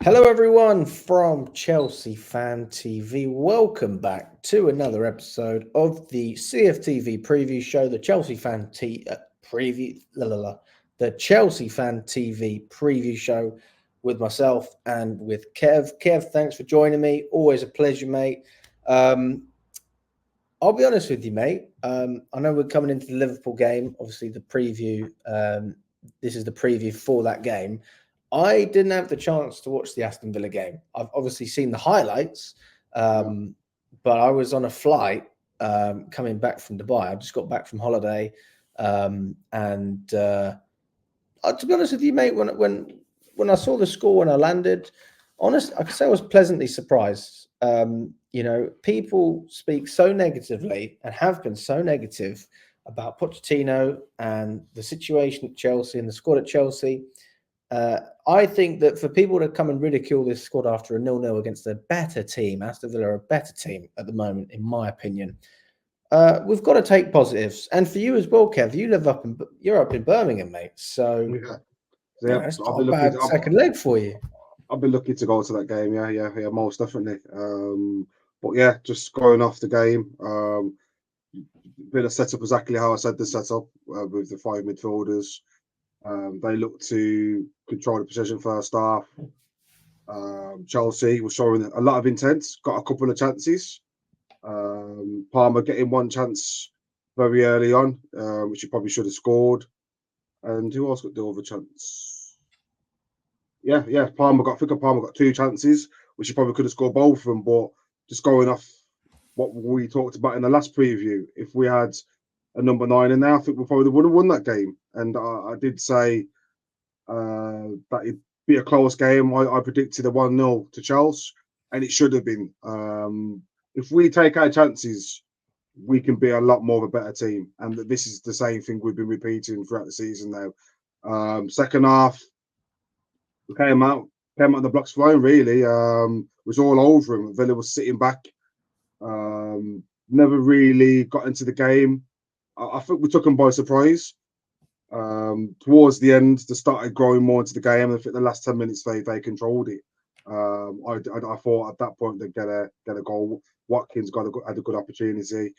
Hello, everyone from Chelsea Fan TV. Welcome back to another episode of the CFTV preview show, the Chelsea Fan preview, the Chelsea Fan TV preview show with myself and with Kev. Kev, thanks for joining me. Always a pleasure, mate. Um, I'll be honest with you, mate. I know we're coming into the Liverpool game. Obviously, the preview. This is the preview for that game. I didn't have the chance to watch the Aston Villa game. I've obviously seen the highlights, Yeah. but I was on a flight coming back from Dubai. I just got back from holiday, and to be honest with you, mate, when I saw the score when I landed, I could say I was pleasantly surprised. People speak so negatively and have been so negative about Pochettino and the situation at Chelsea and the squad at Chelsea. I think that for people to come and ridicule this squad after a 0-0 against a better team, Aston Villa are a better team at the moment, in my opinion. We've got to take positives, and for you as well, Kev. You're up in Birmingham, mate. So Yeah. So, yeah, it's I'll not be a looking. bad second leg for you. I'll be looking to go to that game. Yeah, most definitely. But yeah, just going off the game. Bit of setup exactly how I said the setup with the five midfielders. They look to control the possession first half. Chelsea was showing a lot of intent. Got a couple of chances. Palmer getting one chance very early on, which he probably should have scored. And who else got the other chance? Yeah. I think Palmer got two chances, which he probably could have scored both of them. But just going off what we talked about in the last preview, if we had a number 9 in there, I think we probably would have won that game. And I did say that it'd be a close game. I predicted a 1-0 to Chelsea, and it should have been. If we take our chances, we can be a lot more of a better team. And this is the same thing we've been repeating throughout the season now. Second half, we came out the blocks flying, really. Was all over him. Villa was sitting back. Never really got into the game. I think we took them by surprise. Towards the end, they started growing more into the game. I think the last 10 minutes they controlled it. I thought at that point they'd get a goal. Watkins had a good opportunity.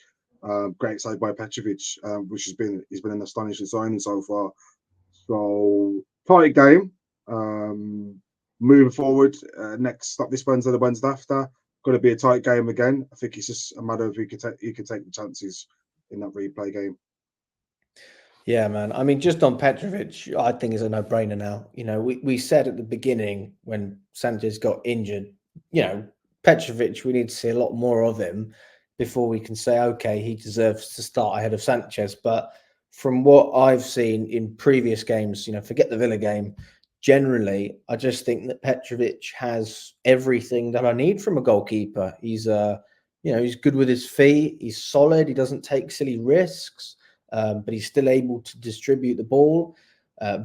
Great save by Petrovic, which he's been an astonishing signing so far. So tight game. Moving forward, next stop this Wednesday, the Wednesday after, going to be a tight game again. I think it's just a matter of who can take the chances in that replay game. Yeah, man. I mean, just on Petrovic, I think is a no-brainer now. We said at the beginning when Sanchez got injured, Petrovic, we need to see a lot more of him before we can say, okay, he deserves to start ahead of Sanchez. But from what I've seen in previous games, forget the Villa game, generally, I just think that Petrovic has everything that I need from a goalkeeper. He's good with his feet. He's solid. He doesn't take silly risks. But he's still able to distribute the ball.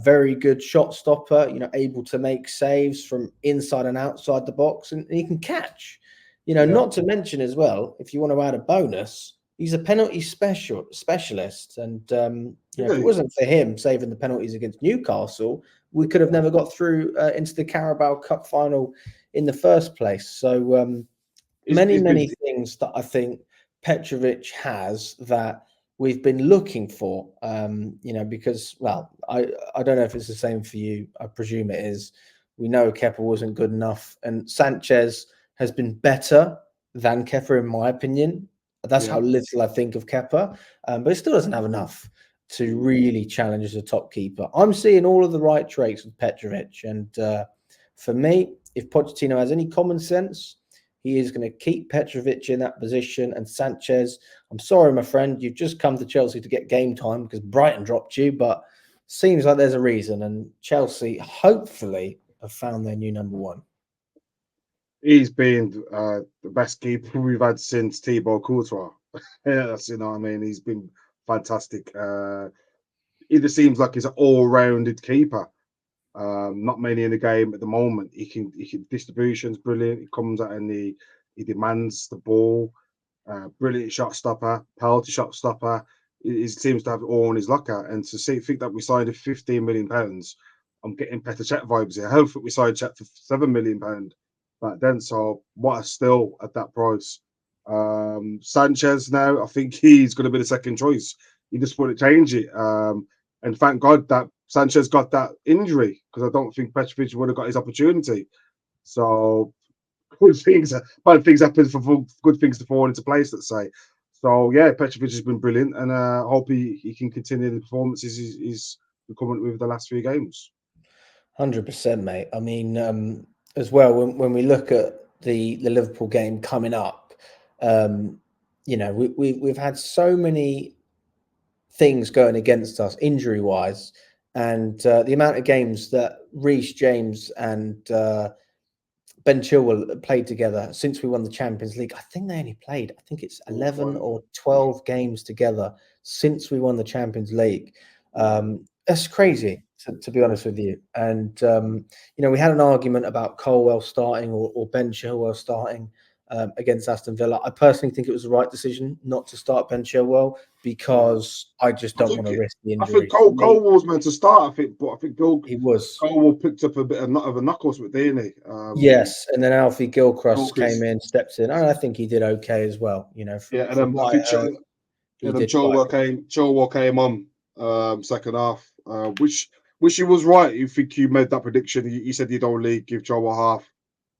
Very good shot stopper, able to make saves from inside and outside the box, and he can catch. Yeah, Not to mention as well, if you want to add a bonus, he's a penalty specialist. And if it yeah, wasn't for him saving the penalties against Newcastle, we could have never got through into the Carabao Cup final in the first place. So many, he's been many things that I think Petrovic has that we've been looking for, because, well, I don't know if it's the same for you. I presume it is. We know Kepa wasn't good enough, and Sanchez has been better than Kepa, in my opinion. That's yeah. how little I think of Kepa, but it still doesn't have enough to really challenge as a top keeper. I'm seeing all of the right traits with Petrovic, and for me, if Pochettino has any common sense, he is going to keep Petrovic in that position. And Sanchez, I'm sorry, my friend, you've just come to Chelsea to get game time because Brighton dropped you, but seems like there's a reason. And Chelsea, hopefully, have found their new number one. He's been the best keeper we've had since Thibaut Courtois. Yeah, that's what I mean. He's been fantastic. He just seems like he's an all-rounded keeper. Not many in the game at the moment. He can distribution's brilliant. He comes out and he demands the ball. Brilliant shot stopper, penalty shot stopper. He seems to have it all in his locker. And think that we signed him £15 million I'm getting Petr Cech vibes here. How we signed Cech for £7 million back then. So what a steal at that price. Sanchez now, I think he's going to be the second choice. You just want to change it. And thank God that Sanchez got that injury, because I don't think Petrovic would have got his opportunity. So bad things happen for good things to fall into place, let's say. So yeah, Petrovic has been brilliant, and I hope he can continue the performances he's becoming with the last few games. 100%, mate. I mean, as well, when we look at the Liverpool game coming up, you know, we've had so many things going against us injury wise, and the amount of games that Reece James and Ben Chilwell played together since we won the Champions League. I think they only played, I think it's 11 or 12 games together since we won the Champions League. That's crazy, to be honest with you. And, you know, we had an argument about Colwell starting or Ben Chilwell starting against Aston Villa. I personally think it was the right decision not to start Ben Chilwell, because I just don't want to risk the I think injury. Cole was meant to start, but I think He was. Cole picked up a bit of a knuckles with, didn't he? Yes, and then Alfie Gilchrist Gilchrist. came in, stepped in, and I think he did okay as well. You know, Yeah, and from then what I heard, he did Chilwell came on second half, which he was right. You think you made that prediction? You said you'd only give Chilwell half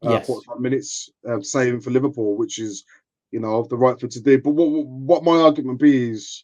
yes. 45 minutes, saving for Liverpool, which is, you know, the right thing to do. But what my argument be is,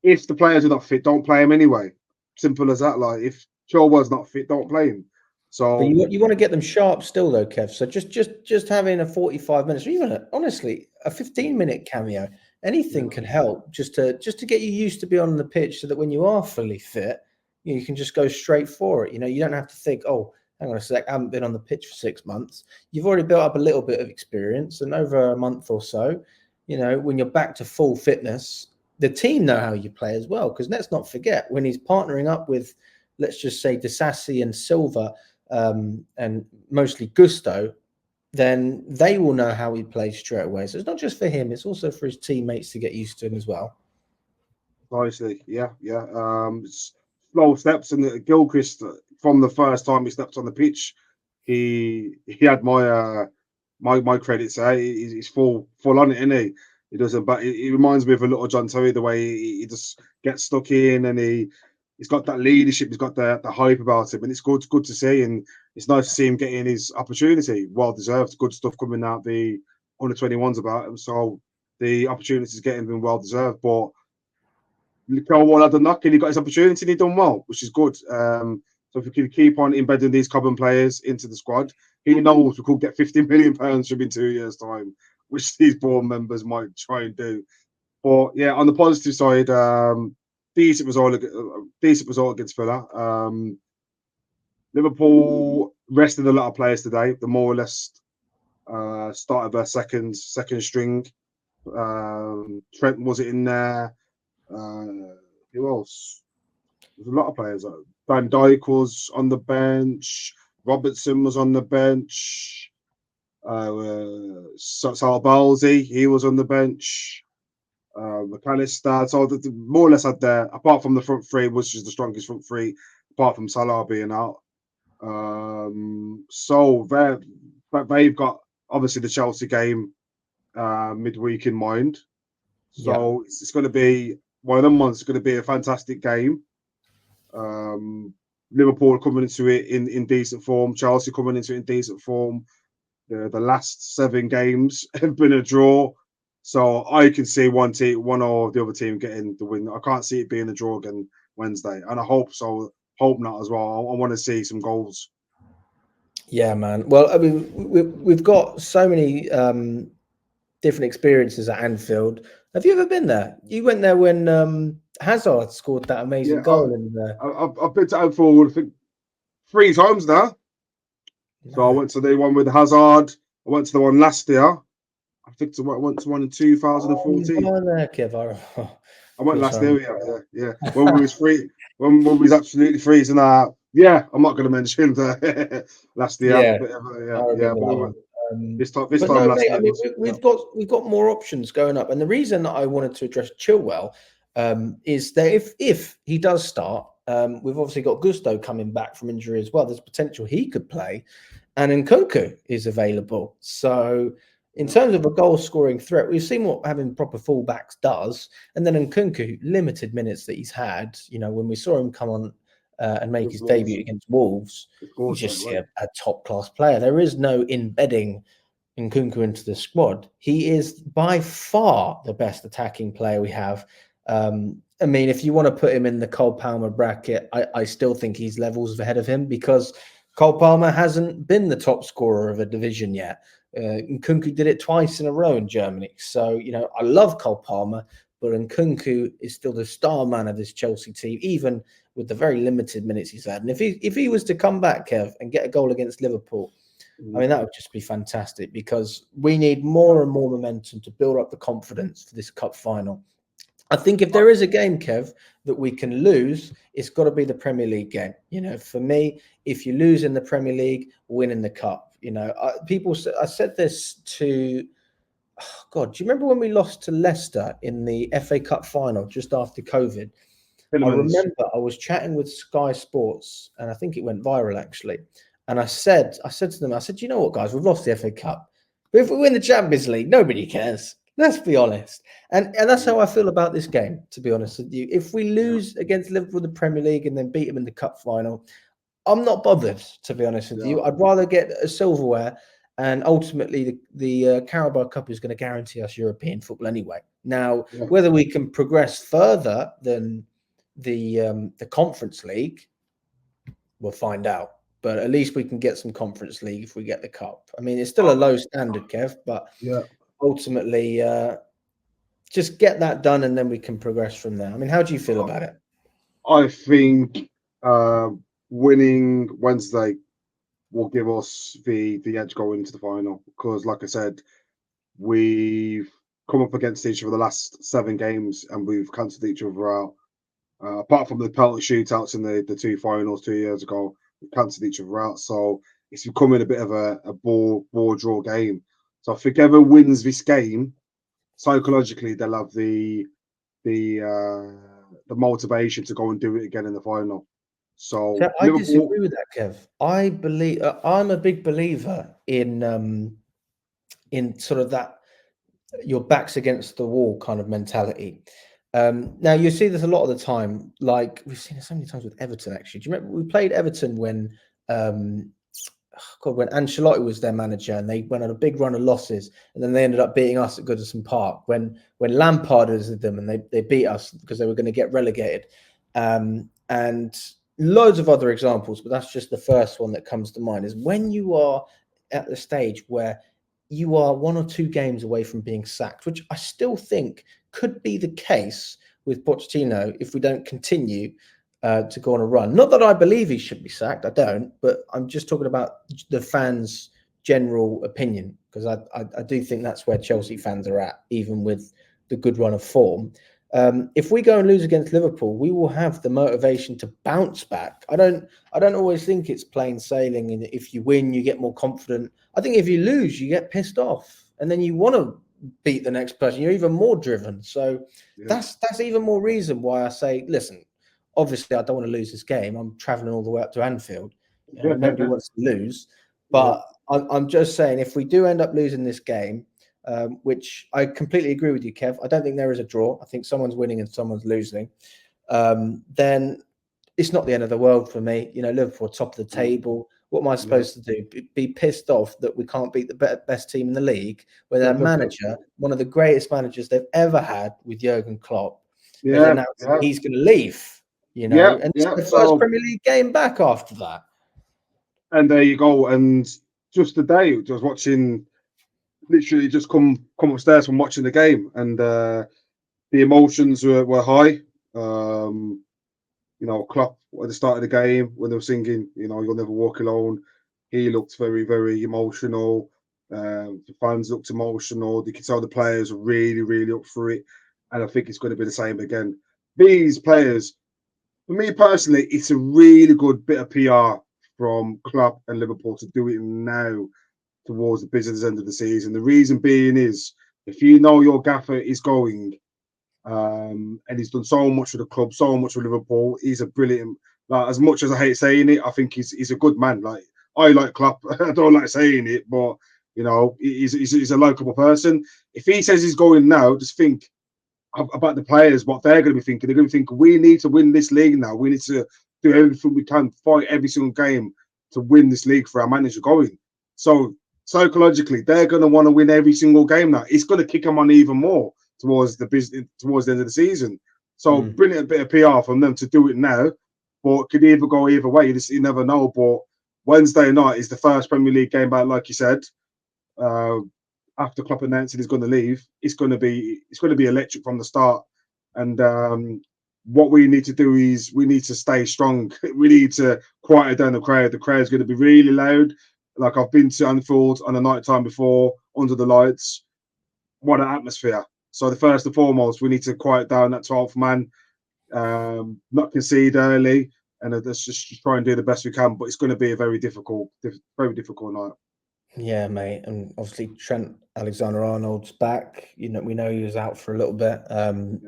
if the players are not fit, don't play him anyway. Simple as that. Like, if Chilwell's not fit, don't play him. So But you want to get them sharp still, though, Kev. So just having a 45 minutes, or even honestly a 15-minute cameo, anything can help just to get you used to be on the pitch, so that when you are fully fit, you can just go straight for it. You know, you don't have to think, oh, hang on a sec, I haven't been on the pitch for 6 months. You've already built up a little bit of experience, and over a month or so, you know, when you're back to full fitness, the team know how you play as well. Because let's not forget, when he's partnering up with, let's just say, Disasi and Silva, and mostly Gusto, then they will know how he plays straight away. So it's not just for him, it's also for his teammates to get used to him as well. obviously, yeah. Slow steps, and Gilchrist, from the first time he stepped on the pitch, he had my credits there. He's full on it, isn't he? He doesn't, but he reminds me of a little John Terry, the way he just gets stuck in, and he's got that leadership, he's got the hype about him, and it's good to see, and it's nice to see him getting his opportunity. Well deserved, good stuff coming out the under 21s about him. So the opportunities getting been well deserved, but Cole had the knock and he got his opportunity and he done well, which is good. So if we can keep on embedding these Cobham players into the squad, he knows we could get £50 million from in 2 years' time, which these board members might try and do. But yeah, on the positive side, decent result against Villa. Liverpool rested a lot of players today. They more or less started their second string. Trent wasn't in there. Who else? There's a lot of players. Van Dijk was on the bench. Robertson was on the bench. Salbalzi, he was on the bench. McAllister. So more or less had there, apart from the front three, which is the strongest front three, apart from Salah being out. So they've got obviously the Chelsea game midweek in mind. So it's going to be one of them ones. It's going to be a fantastic game. Liverpool coming into it in decent form. Chelsea coming into it in decent form. The last 7 games have been a draw. So I can see one or the other team getting the win. I can't see it being a draw again Wednesday. And I hope so. Hope not as well. I want to see some goals. Yeah, man. Well, I mean, we've got so many different experiences at Anfield. Have you ever been there? You went there when Hazard scored that amazing goal in there. I've been to Anfield, I think, 3 times now. So I went to the one with Hazard. I went to the one last year. I think I went to one in 2014. I went last year, yeah. When we was free, when we was absolutely freezing out. Yeah, I'm not going to mention the last year. Yeah, But this time no, last mate, year. I mean, we've got more options going up, and the reason that I wanted to address Chilwell is that if he does start, We've obviously got Gusto coming back from injury as well. There's potential he could play, and Nkunku is available. So, in terms of a goal scoring threat, we've seen what having proper fullbacks does. And then Nkunku, limited minutes that he's had, when we saw him come on and make his debut against Wolves, you just see a top class player. There is no embedding Nkunku into the squad. He is by far the best attacking player we have. I mean, if you want to put him in the Cole Palmer bracket, I still think he's levels ahead of him because Cole Palmer hasn't been the top scorer of a division yet. Nkunku did it twice in a row in Germany. So, I love Cole Palmer, but Nkunku is still the star man of this Chelsea team, even with the very limited minutes he's had. And if he was to come back, Kev, and get a goal against Liverpool, I mean, that would just be fantastic because we need more and more momentum to build up the confidence for this cup final. I think if there is a game, Kev, that we can lose, it's got to be the Premier League game. For me, if you lose in the Premier League, win in the cup. I said this to, God, do you remember when we lost to Leicester in the FA Cup final just after COVID? I remember I was chatting with Sky Sports, and I think it went viral actually. And I said to them, you know what, guys, we've lost the FA Cup, but if we win the Champions League, nobody cares. Let's be honest. And that's how I feel about this game, to be honest with you. If we lose against Liverpool in the Premier League and then beat them in the cup final, I'm not bothered, to be honest with you. I'd rather get a silverware, and ultimately the Carabao Cup is going to guarantee us European football anyway. Now, whether we can progress further than the Conference League, we'll find out. But at least we can get some Conference League if we get the cup. I mean, it's still a low standard, Kev, but ultimately, just get that done and then we can progress from there. I mean, how do you feel about it? I think winning Wednesday will give us the edge going into the final because, like I said, we've come up against each other the last 7 games and we've cancelled each other out. Apart from the penalty shootouts in the 2 finals 2 years ago, we've cancelled each other out. So it's becoming a bit of a ball draw game. So if whoever wins this game, psychologically they'll have the motivation to go and do it again in the final. So I disagree with that, Kev. I believe I'm a big believer in sort of that your back's against the wall kind of mentality. Now you see this a lot of the time, like we've seen it so many times with Everton. Actually, do you remember we played Everton when when Ancelotti was their manager and they went on a big run of losses, and then they ended up beating us at Goodison Park when Lampard was with them and they beat us because they were going to get relegated, and loads of other examples, but that's just the first one that comes to mind. Is when you are at the stage where you are 1 or 2 games away from being sacked, which I still think could be the case with Pochettino if we don't continue to go on a run. Not that I believe he should be sacked, I don't, but I'm just talking about the fans' general opinion, because I do think that's where Chelsea fans are at, even with the good run of form. If we go and lose against Liverpool, we will have the motivation to bounce back. I don't always think it's plain sailing, and if you win, you get more confident. I think if you lose, you get pissed off, and then you want to beat the next person. You're even more driven. So that's even more reason why I say, listen, obviously I don't want to lose this game. I'm traveling all the way up to Anfield. Nobody wants to lose, but I'm just saying, if we do end up losing this game, which I completely agree with you, Kev, I don't think there is a draw. I think someone's winning and someone's losing. Then it's not the end of the world for me. Liverpool top of the table. What am I supposed to do? Be pissed off that we can't beat the best team in the league, where their manager, one of the greatest managers they've ever had with Jurgen Klopp, has announced he's going to leave. And it's the first Premier League game back after that. And there you go. And just today, I was watching. Literally just come upstairs from watching the game, and the emotions were high. Klopp at the start of the game when they were singing, "You'll never walk alone." He looked very, very emotional. The fans looked emotional. You could tell the players were really, really up for it, and I think it's going to be the same again. These players, for me personally, it's a really good bit of PR from Klopp and Liverpool to do it now, towards the business end of the season. The reason being is, if you know your gaffer is going, And he's done so much for the club, so much for Liverpool. He's a brilliant. Like, as much as I hate saying it, I think he's a good man. Like, I like Klopp. I don't like saying it, but he's a likable person. If he says he's going now, just think about the players, what they're going to be thinking. They're going to be thinking, we need to win this league now. We need to do everything we can, fight every single game to win this league for our manager going. So psychologically, they're going to want to win every single game now. It's going to kick them on even more towards the end of the season. So brilliant bit of PR from them to do it now, but it could either go either way. You never know. But Wednesday night is the first Premier League game back, like you said. After Klopp announcing he's going to leave, it's going to be electric from the start. And what we need to do is we need to stay strong. We need to quiet down the crowd. The crowd's going to be really loud. Like, I've been to Anfield on a night time before, under the lights. What an atmosphere. So the first and foremost, we need to quiet down that 12th man, not concede early, and let's just try and do the best we can. But it's going to be a very difficult night. Yeah, mate, and obviously Trent Alexander-Arnold's back. We know he was out for a little bit.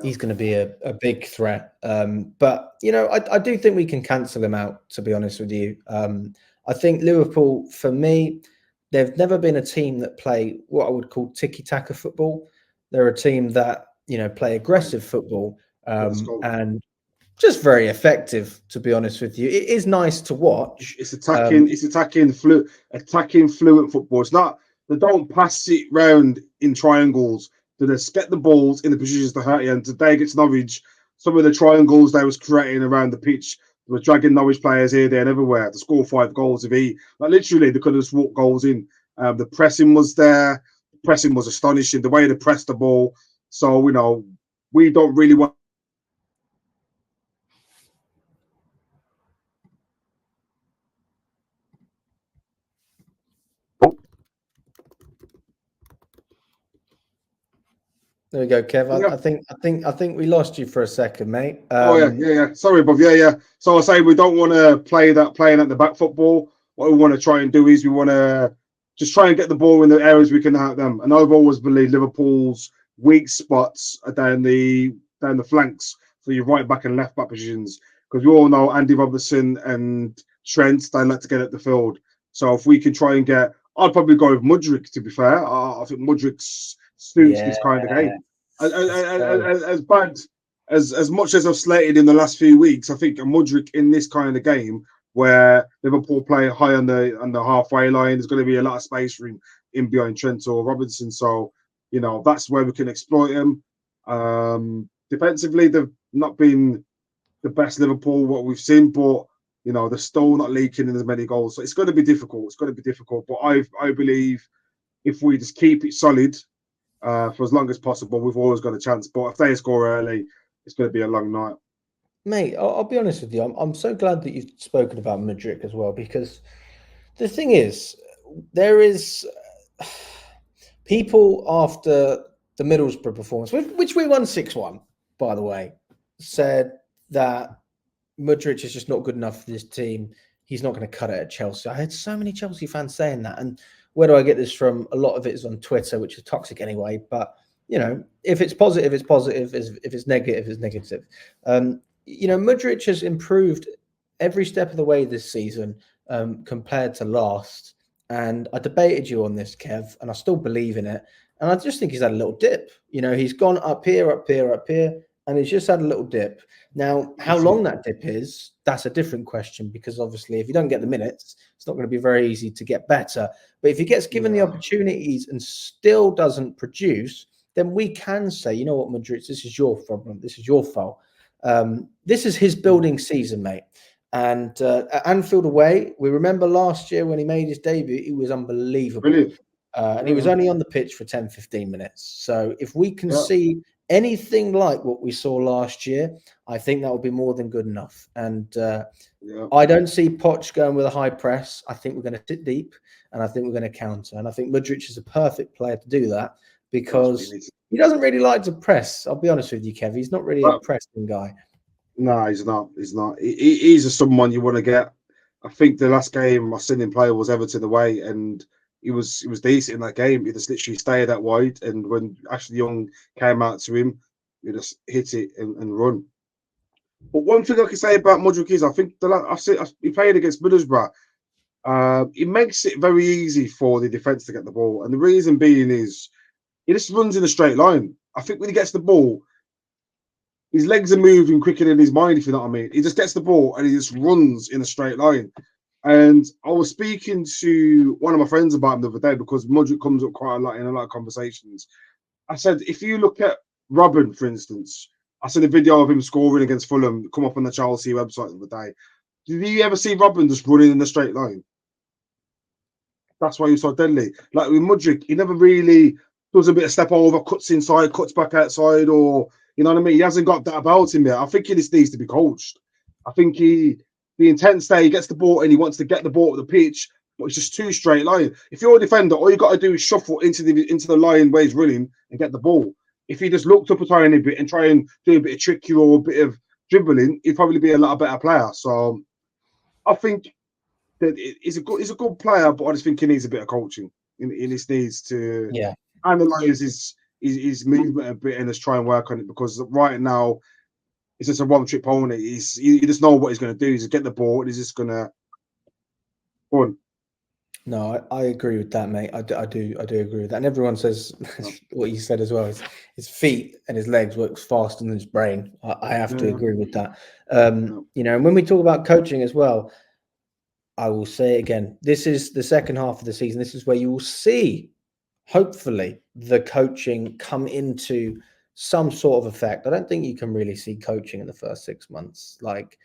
He's going to be a big threat. But I do think we can cancel him out. To be honest with you, I think Liverpool, for me, they've never been a team that play what I would call tiki-taka football. They're a team that play aggressive football and just very effective. To be honest with you, it is nice to watch. It's attacking fluent football. It's not, they don't pass it round in triangles. They just get the balls in the positions to hurt you. And today against Norwich, some of the triangles they was creating around the pitch, they were dragging Norwich players here, there, and everywhere to score 5 goals. Literally, they could have just walked goals in. The pressing was there. The pressing was astonishing. The way they pressed the ball. So we don't really want. There we go, Kev. I think we lost you for a second, mate. Yeah. Sorry, Bob. Yeah. So I say we don't want to playing at the back football. What we want to try and do is we want to just try and get the ball in the areas we can hurt them. And I've always believed Liverpool's weak spots are down the flanks, so your right back and left back positions. Because we all know Andy Robertson and Trent, they like to get at the field. So if we can try and get, I'd probably go with Mudryk. To be fair, I think Mudryk suits this kind of game. As bad as much as I've slated in the last few weeks, I think a Mudryk in this kind of game where Liverpool play high on the halfway line, there's going to be a lot of space for him in behind Trent or Robinson. So that's where we can exploit him. Defensively, they've not been the best Liverpool what we've seen, but they're still not leaking in as many goals. So it's going to be difficult. But I believe if we just keep it solid for as long as possible, we've always got a chance. But if they score early, it's going to be a long night. Mate, I'll be honest with you. I'm so glad that you've spoken about Mudryk as well, because the thing is, there is people after the Middlesbrough performance, which we won 6-1, by the way, said that Mudryk is just not good enough for this team. He's not going to cut it at Chelsea. I had so many Chelsea fans saying that. And where do I get this from? A lot of it is on Twitter, which is toxic anyway. But, if it's positive, it's positive. If it's negative, it's negative. Mudryk has improved every step of the way this season compared to last. And I debated you on this, Kev, and I still believe in it. And I just think he's had a little dip. He's gone up here, and he's just had a little dip. Now, how long that dip is, that's a different question, because obviously if you don't get the minutes, it's not going to be very easy to get better. But if he gets given the opportunities and still doesn't produce, then we can say, you know what, Mudryk, this is your problem. This is your fault. This is his building season, mate. And at Anfield away, we remember last year when he made his debut, he was unbelievable. Brilliant. And he was only on the pitch for 10, 15 minutes. So if we can see anything like what we saw last year, I think that would be more than good enough. And I don't see Poch going with a high press. I think we're going to sit deep, and I think we're going to counter. And I think Mudryk is a perfect player to do that, because he doesn't really like to press. I'll be honest with you, Kev. He's not really a pressing guy. No, he's not. He's someone you want to get. I think the last game I seen him play was Everton away, and he was decent in that game. He just literally stayed that wide. And when Ashley Young came out to him, you just hit it and run. But one thing I can say about Mudryk is I think he played against Middlesbrough. It makes it very easy for the defence to get the ball, and the reason being is he just runs in a straight line. I think when he gets the ball, his legs are moving quicker than his mind, if you know what I mean. He just gets the ball and he just runs in a straight line. And I was speaking to one of my friends about him the other day because Mudryk comes up quite a lot in a lot of conversations. I said, if you look at Robin, for instance, I said a video of him scoring against Fulham come up on the Chelsea website the other day. Did you ever see Robin just running in a straight line? That's why he's so deadly. Like with Mudryk, he never really does a bit of step over, cuts inside, cuts back outside, or you know what I mean? He hasn't got that about him yet. I think he just needs to be coached. I think the intense day, he gets the ball and he wants to get the ball at the pitch, but it's just too straight line. If you're a defender, all you got to do is shuffle into the line where he's running and get the ball. If he just looked up a tiny bit and try and do a bit of tricky or a bit of dribbling, he'd probably be a lot better player. So I think that he's a good player, but I just think he needs a bit of coaching. He just needs to analyze his movement a bit and just try and work on it, because right now it's just a one-trick pony. He just knows what he's going to do. He's going to get the ball and he's just going to run. No, I agree with that, mate. I do agree with that. And everyone says what you said as well. His feet and his legs works faster than his brain. I have to agree with that. You know, and when we talk about coaching as well, I will say it again, this is the second half of the season. This is where you will see, hopefully, the coaching come into some sort of effect. I don't think you can really see coaching in the first 6 months. Like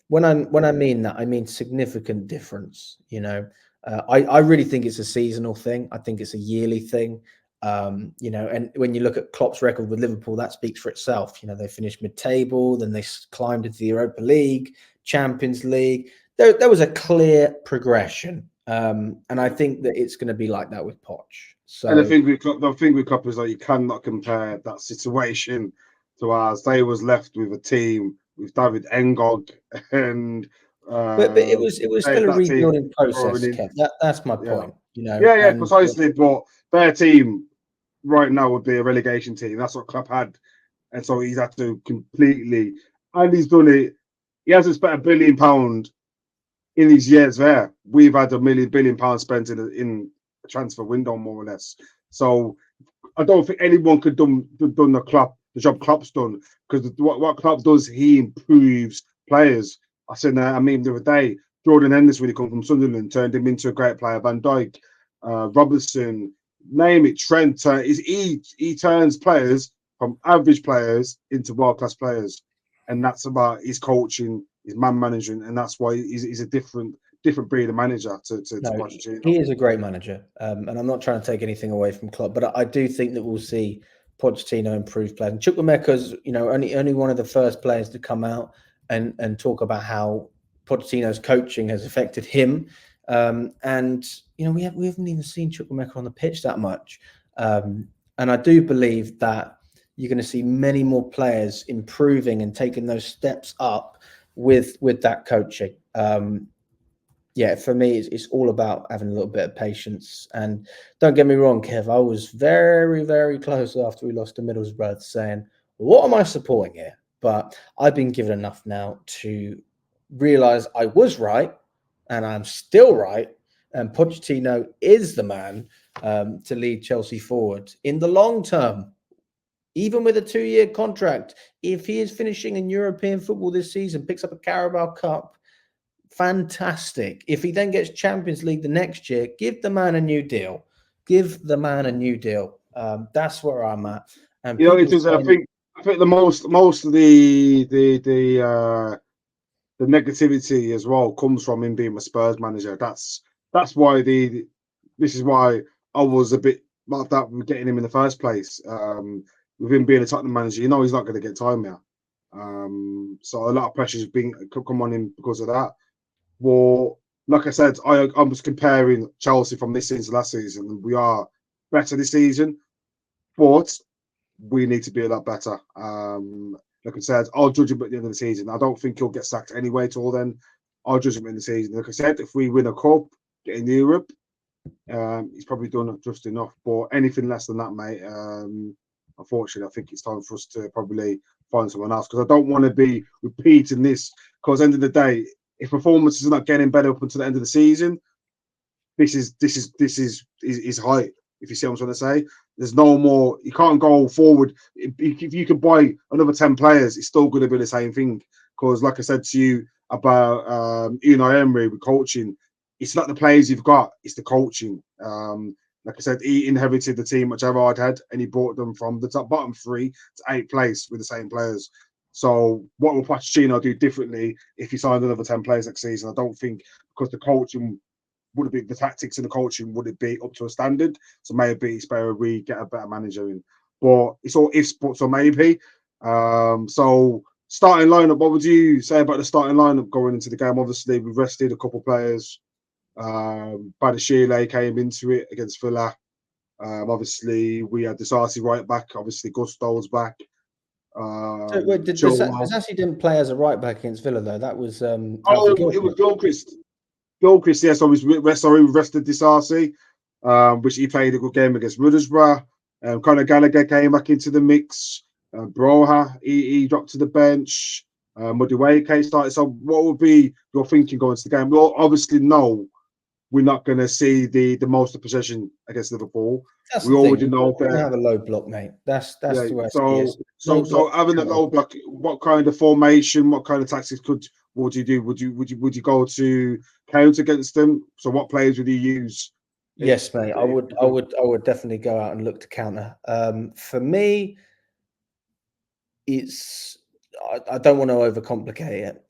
when I mean that, I mean significant difference, you know. I really think it's a seasonal thing. I think it's a yearly thing. You know, and when you look at Klopp's record with Liverpool, that speaks for itself. You know, they finished mid-table, then they climbed into the Europa League, Champions League. There was a clear progression, and I think that it's going to be like that with Poch. So, and the thing with Klopp is that you cannot compare that situation to ours. They was left with a team with David Engog and. But it was still a rebuilding process, Kev. That's my point. You know, yeah, precisely. But their team right now would be a relegation team. That's what Klopp had, and so he's had to completely. And he's done it. He hasn't spent £1 billion in these years there. We've had £1 billion spent in a transfer window, more or less. So I don't think anyone could done the job Klopp's done, because what Klopp does, he improves players. I said that, I mean, the other day, Jordan Henderson, when he come from Sunderland, turned him into a great player. Van Dijk, Robertson, name it, Trent. He turns players from average players into world-class players. And that's about his coaching, his man management, and that's why he's a different breed of manager to Pochettino. He is a great manager, and I'm not trying to take anything away from Klopp, but I do think that we'll see Pochettino improve players. And Chukwuemeka's, you know, only one of the first players to come out and talk about how Pochettino's coaching has affected him. And you know, we haven't even seen Chukwuemeka on the pitch that much. And I do believe that you're going to see many more players improving and taking those steps up with that coaching. Yeah, for me, it's all about having a little bit of patience. And don't get me wrong, Kev, I was very, very close after we lost to Middlesbrough saying, what am I supporting here? But I've been given enough now to realize I was right, and I'm still right. And Pochettino is the man to lead Chelsea forward in the long term, even with a 2-year contract. If he is finishing in European football this season, picks up a Carabao Cup, fantastic. If he then gets Champions League the next year, give the man a new deal. Give the man a new deal. That's where I'm at. And you know, it is. I think the most of the negativity as well comes from him being a Spurs manager. That's why this is why I was a bit like that with getting him in the first place. With him being a Tottenham manager, you know he's not going to get time here. So a lot of pressure has come on him because of that. Well, like I said, I was comparing Chelsea from this season to last season, and we are better this season, but we need to be a lot better. Like I said, I'll judge him at the end of the season. I don't think he'll get sacked anyway till then. I'll judge him in the season. Like I said, if we win a cup, get in Europe, he's probably done just enough. But anything less than that, mate, unfortunately, I think it's time for us to probably find someone else, because I don't want to be repeating this. Because at the end of the day, if performance is not getting better up until the end of the season, this is height. If you see what I'm trying to say, there's no more. You can't go forward. If you can buy another 10 players, it's still going to be the same thing. Because, like I said to you about Unai Emery with coaching, it's not the players you've got; it's the coaching. Like I said, he inherited the team that Gerrard had, and he brought them from the bottom 3 to 8th place with the same players. So, what will Pochettino do differently if he signed another 10 players next season? I don't think, because the coaching would it be the tactics and the coaching, would it be up to a standard? So maybe it's better we get a better manager in. But it's all ifs, buts, or maybe. So starting lineup, what would you say about the starting lineup going into the game? Obviously, we've rested a couple of players. Badashile came into it against Villa. Obviously, we had Disasi right back. Obviously, Gusto's back. So wait, Disasi didn't play as a right back against Villa though. That was Alfie Gilchrist. It was Gilchrist. Gilchrist, yes, we rested Disasi, which he played a good game against Middlesbrough. Conor Gallagher came back into the mix. Broha, he dropped to the bench. Madueke started. So, what would be your thinking going to the game? We'll obviously know we're not going to see the most of possession against Liverpool. That's we the already thing. know We're that. Have a low block, mate. That's Yeah. the way I see it. So having a low block, what kind of formation, what kind of tactics would you do? Would you go to counter against them? So what players would you use? Yes, mate. I would definitely go out and look to counter. For me, it's I don't want to overcomplicate it.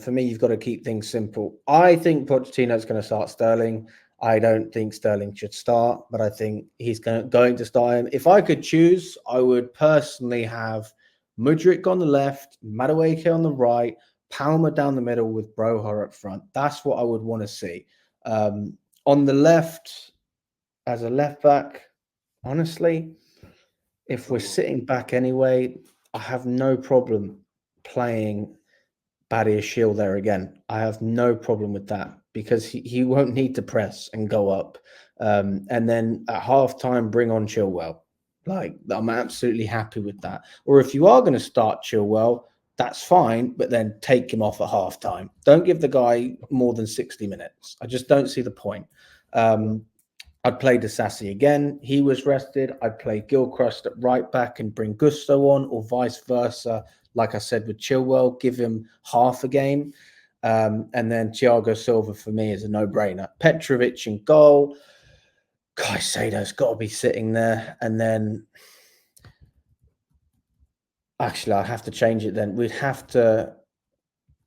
For me, you've got to keep things simple. I think Pochettino's going to start Sterling. I don't think Sterling should start, but I think he's going to start him. If I could choose, I would personally have Mudryk on the left, Madueke on the right, Palmer down the middle with Broha up front. That's what I would want to see. On the left, as a left back, honestly, if we're sitting back anyway, I have no problem playing Badia Shield there again. I have no problem with that because he won't need to press and go up. And then at halftime, bring on Chilwell. Like, I'm absolutely happy with that. Or if you are going to start Chilwell, that's fine, but then take him off at halftime. Don't give the guy more than 60 minutes. I just don't see the point. I'd play Disasi again. He was rested. I'd play Gilchrist at right back and bring Gusto on, or vice versa. Like I said with Chilwell, give him half a game. And then Thiago Silva for me is a no-brainer. Petrovic in goal. Caicedo's got to be sitting there. And then, actually, I'd have to change it then.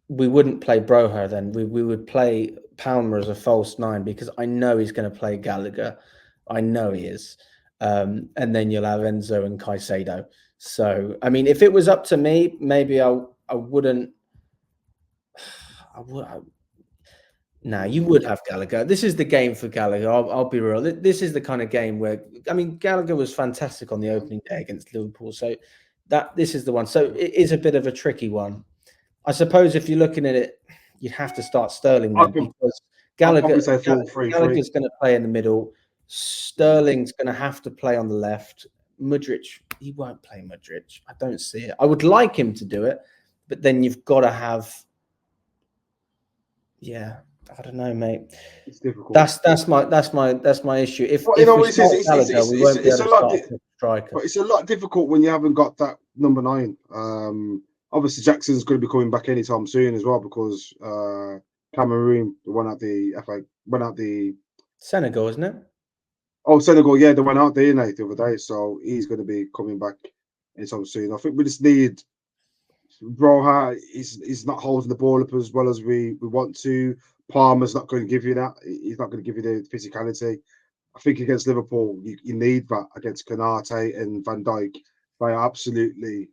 We wouldn't play Broha then. We would play Palmer as a false 9 because I know he's going to play Gallagher. I know he is. And then you'll have Enzo and Caicedo. So, I mean, if it was up to me, maybe I wouldn't. No, you would have Gallagher. This is the game for Gallagher. I'll be real. This is the kind of game where, I mean, Gallagher was fantastic on the opening day against Liverpool. So this is the one. So it is a bit of a tricky one. I suppose if you're looking at it, you'd have to start Sterling then because Gallagher's going to play in the middle. Sterling's going to have to play on the left. Mudryk, he won't play Mudryk. I don't see it. I would like him to do it, but then you've got to have, I don't know, mate. It's difficult. That's my issue. If we start Gallagher, we won't be able to start a striker. But it's a lot difficult when you haven't got that number 9. Obviously, Jackson's going to be coming back anytime soon as well because Cameroon went out the Senegal, isn't it? Oh, Senegal, yeah, they went out there the other day, so he's going to be coming back anytime soon. I think we just need Broha. He's not holding the ball up as well as we want to. Palmer's not going to give you that. He's not going to give you the physicality. I think against Liverpool, you need that. Against Konate and Van Dijk, they absolutely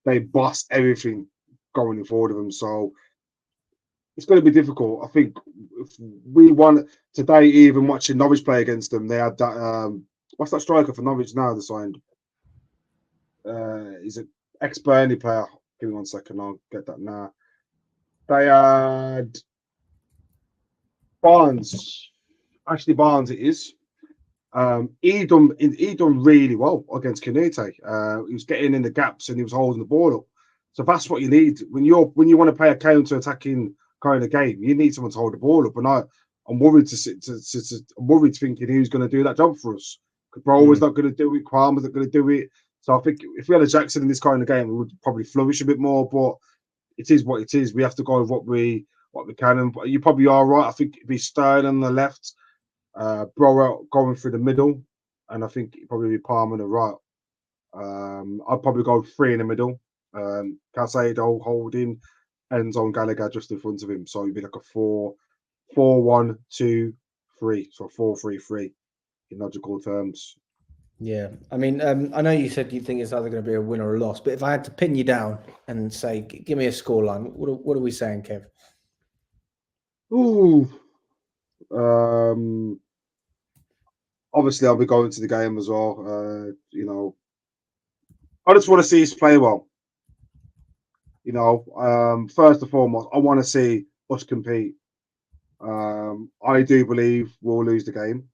they boss everything going forward of them. So it's going to be difficult. I think if we won today, even watching Norwich play against them, they had that. What's that striker for Norwich now? They signed. He's an ex-Burnley player. Give me 1 second. I'll get that now. They had Barnes. Ashley Barnes, it is. He done really well against Canute. He was getting in the gaps and he was holding the ball up. So that's what you need when you want to play a counter-attacking kind of game. You need someone to hold the ball up, and I'm worried I'm worried thinking who's going to do that job for us. Brower's not going to do it. Palmer's not going to do it. So I think if we had a Jackson in this kind of game, we would probably flourish a bit more. But it is what it is. We have to go with what we can. And you probably are right. I think it'd be Stern on the left, Brower going through the middle, and I think it'd probably be Palmer on the right. I'd probably go 3 in the middle. Casado holding, Enzo and Gallagher just in front of him. So it'd be like a 4-1-2-3. So 4-3-3 in logical terms. Yeah, I mean, I know you said you think it's either going to be a win or a loss, but if I had to pin you down and say, give me a scoreline, what are we saying, Kev? Ooh. Obviously, I'll be going to the game as well. You know, I just want to see us play well. You know, first and foremost, I want to see us compete. I do believe we'll lose the game.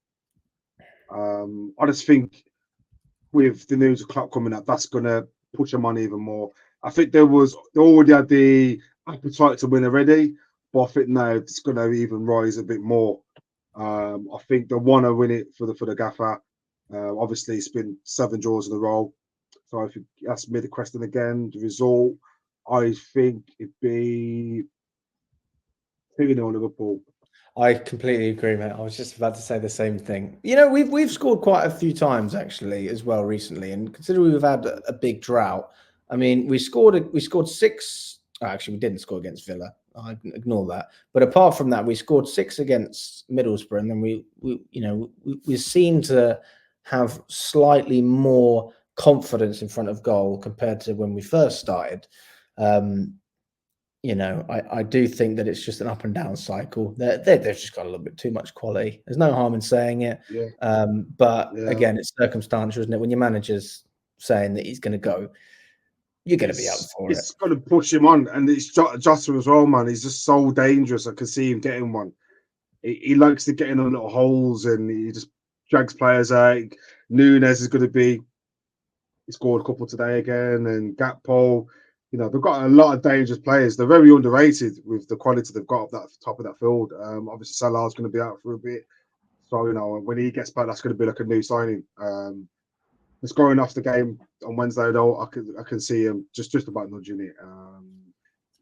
I just think with the news of Klopp coming up, that's going to push them on even more. I think they already had the appetite to win already, but I think now it's going to even rise a bit more. I think they want to win it for the gaffer. Obviously, it's been 7 draws in a row, so if you ask me the question again, the result, I think it'd be 2-0 Liverpool. I completely agree, mate. I was just about to say the same thing. You know, we've scored quite a few times actually as well recently, and considering we've had a big drought, I mean, we scored 6. Actually, we didn't score against Villa. I ignore that. But apart from that, we scored 6 against Middlesbrough, and then we seem to have slightly more confidence in front of goal compared to when we first started. You know, I do think that it's just an up and down cycle. They've just got a little bit too much quality. There's no harm in saying it. Yeah. But Yeah. again, it's circumstantial, isn't it? When your manager's saying that he's going to go, you're going to be up for it. It's going to push him on, and it's Jota as well, man. He's just so dangerous. I can see him getting one. He likes to get in on little holes, and he just drags players out. Nunes is going to be. He scored a couple today again, and Gakpo. You know, they've got a lot of dangerous players. They're very underrated with the quality they've got up that top of that field. Obviously, Salah's going to be out for a bit. So, you know, when he gets back, that's going to be like a new signing. Just going off the game on Wednesday, though, I can see him just about nudging it.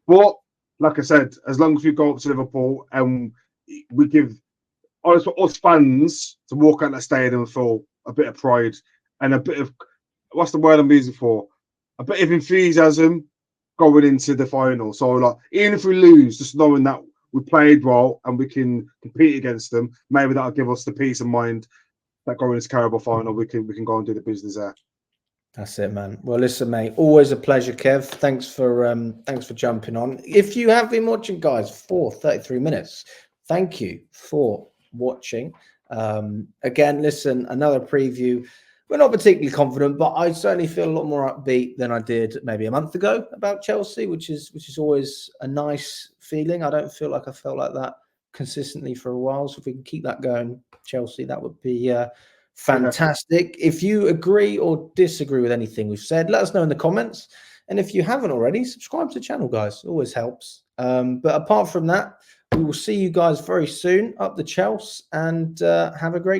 But, like I said, as long as we go up to Liverpool and we give us fans to walk out that stadium and feel a bit of pride and a bit of, what's the word I'm using for? A bit of enthusiasm going into the final. So, like, even if we lose, just knowing that we played well and we can compete against them, maybe that'll give us the peace of mind that going into Carabao final, we can go and do the business there. That's it, man. Well, listen, mate, always a pleasure, Kev. Thanks for jumping on. If you have been watching, guys, for 33 minutes, thank you for watching. Again, listen, another preview. We're not particularly confident, but I certainly feel a lot more upbeat than I did maybe a month ago about Chelsea, which is always a nice feeling. I don't feel like I felt like that consistently for a while. So if we can keep that going, Chelsea, that would be fantastic. If you agree or disagree with anything we've said, let us know in the comments. And if you haven't already, subscribe to the channel, guys. It always helps. But apart from that, we will see you guys very soon up the Chelsea, and have a great